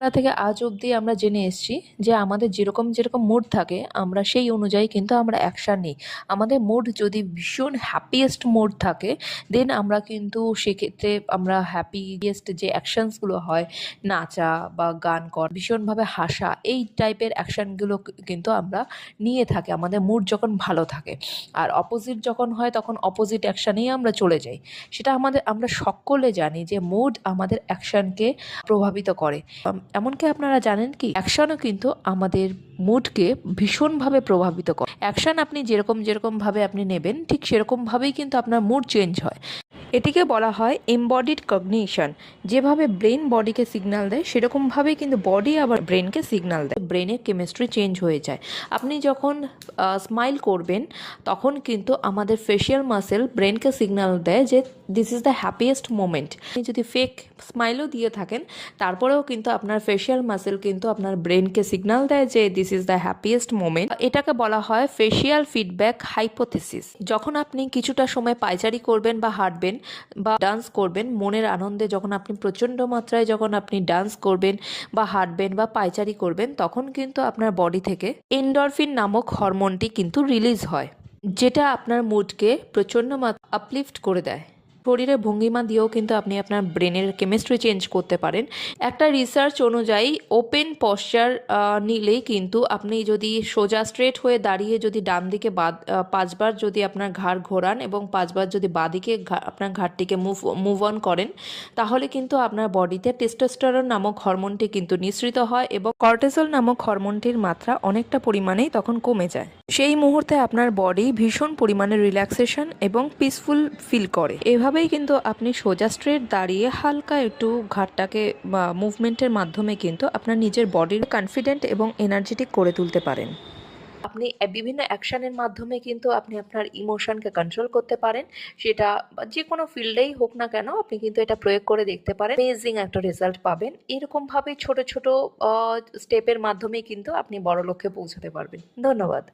থেকে আজ অবধি আমরা জেনে এসেছি যে আমাদের যেরকম মুড থাকে আমরা সেই অনুযায়ী কিন্তু আমরা অ্যাকশন নিই। আমাদের মুড যদি ভীষণ হ্যাপিয়েস্ট মুড থাকে দেন আমরা কিন্তু সেক্ষেত্রে আমরা হ্যাপিয়েস্ট যে অ্যাকশনসগুলো হয়, নাচা বা গান করা, ভীষণভাবে হাসা, এই টাইপের অ্যাকশনগুলো কিন্তু আমরা নিয়ে থাকি আমাদের মুড যখন ভালো থাকে। আর অপোজিট যখন হয় তখন অপোজিট অ্যাকশনেই আমরা চলে যাই। সেটা আমরা সকলে জানি যে মুড আমাদের অ্যাকশনকে প্রভাবিত করে। এমনকি আপনারা জানেন কি অ্যাকশনও কিন্তু আমাদের মুডকে ভীষণভাবে প্রভাবিত করে। অ্যাকশন আপনি যেরকমভাবে আপনি নেবেন ঠিক সেরকমভাবেই কিন্তু আপনার মুড চেঞ্জ হয়। এটিকে বলা হয় এমবডিড কগনিশন। যেভাবে ব্রেন বডিকে সিগন্যাল দেয় সেরকমভাবেই কিন্তু বডি আবার ব্রেনকে সিগন্যাল দেয়, ব্রেনের কেমিস্ট্রি চেঞ্জ হয়ে যায়। আপনি যখন স্মাইল করবেন তখন কিন্তু আমাদের ফেশিয়াল মাসেল ব্রেনকে সিগন্যাল দেয় যে this is the happiest moment. আপনি যদি ফেক স্মাইলও দিয়ে থাকেন তারপরেও কিন্তু আপনার ফেশিয়াল মাসেল কিন্তু আপনার ব্রেনকে সিগন্যাল দেয় যে this is the happiest moment. এটাকে বলা হয় ফেশিয়াল ফিডব্যাক হাইপোথিসিস। যখন আপনি কিছুটা সময় পায়চারি করবেন বা হাঁটবেন বা ডান্স করবেন মনের আনন্দে, যখন আপনি প্রচণ্ড মাত্রায় যখন আপনি ডান্স করবেন বা হাঁটবেন বা পায়চারি করবেন তখন কিন্তু আপনার বডি থেকে এন্ডরফিন নামক হরমোনটি কিন্তু রিলিজ হয়, যেটা আপনার মুডকে প্রচণ্ড আপলিফট করে দেয়। শরীরের ভঙ্গিমা দিয়েও কিন্তু আপনি আপনার ব্রেনের কেমিস্ট্রি চেঞ্জ করতে পারেন। একটা রিসার্চ অনুযায়ী ওপেন পশ্চার নিলেই কিন্তু আপনি যদি সোজা স্ট্রেট হয়ে দাঁড়িয়ে যদি ডান দিকে 5 বার যদি আপনার ঘাড় ঘোরান এবং 5 বার যদি বাঁদিকে আপনার ঘাড়টিকে মুভ অন করেন তাহলে কিন্তু আপনার বডিতে টেস্টোস্টেরন নামক হরমোনটি কিন্তু নিঃসৃত হয় এবং কর্টিসল নামক হরমোনটির মাত্রা অনেকটা পরিমাণেই তখন কমে যায়। সেই মুহূর্তে আপনার বডি ভীষণ পরিমাণে রিল্যাক্সেশন এবং পিসফুল ফিল করে। এভাবেই কিন্তু আপনি সোজা স্ট্রেট দাঁড়িয়ে হালকা একটু ঘাড়টাকে মুভমেন্টের মাধ্যমে কিন্তু আপনার নিজের বডির কনফিডেন্ট এবং এনার্জেটিক করে তুলতে পারেন। আপনি বিভিন্ন অ্যাকশনের মাধ্যমে কিন্তু আপনি আপনার ইমোশনকে কন্ট্রোল করতে পারেন। সেটা যে কোনো ফিল্ডেই হোক না কেন আপনি কিন্তু এটা প্রয়োগ করে দেখতে পারেন, অ্যামেজিং একটা রেজাল্ট পাবেন। এরকমভাবে ছোট ছোট স্টেপের মাধ্যমেই কিন্তু আপনি বড় লক্ষ্যে পৌঁছাতে পারবেন। ধন্যবাদ।